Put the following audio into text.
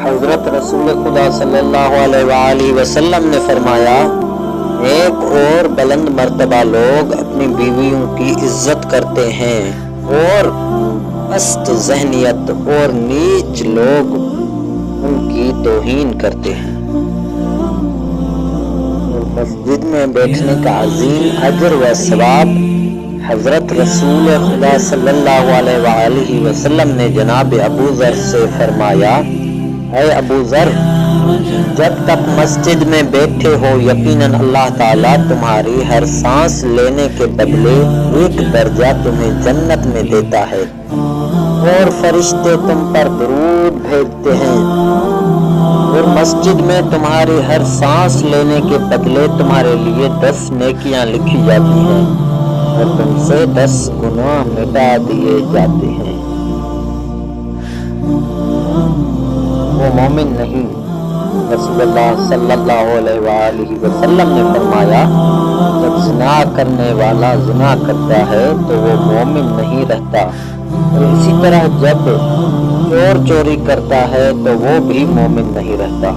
حضرت رسول خدا صلی اللہ علیہ وآلہ وسلم نے فرمایا، ایک اور بلند مرتبہ لوگ اپنی بیویوں کی عزت کرتے ہیں اور پست ذہنیت اور نیچ لوگ ان کی توہین کرتے ہیں۔ اور مسجد میں بیٹھنے کا عظیم اجر و ثواب حضرت رسول خدا صلی اللہ علیہ وآلہ وسلم نے جناب ابو ذر سے فرمایا، اے ابو ذر، جب تک مسجد میں بیٹھے ہو یقیناً اللہ تعالیٰ تمہاری ہر سانس لینے کے بدلے ایک درجہ تمہیں جنت میں دیتا ہے، اور فرشتے تم پر درود بھیجتے ہیں، اور مسجد میں تمہاری ہر سانس لینے کے بدلے تمہارے لیے 10 نیکیاں لکھی جاتی ہیں اور تم سے 10 گناہ مٹا دیے جاتے ہیں۔ وہ مومن نہیں۔ رسول اللہ صلی اللہ علیہ وآلہ وسلم نے فرمایا، جب زنا کرنے والا زنا کرتا ہے تو وہ مومن نہیں رہتا، اور اسی طرح جب چور چوری کرتا ہے تو وہ بھی مومن نہیں رہتا۔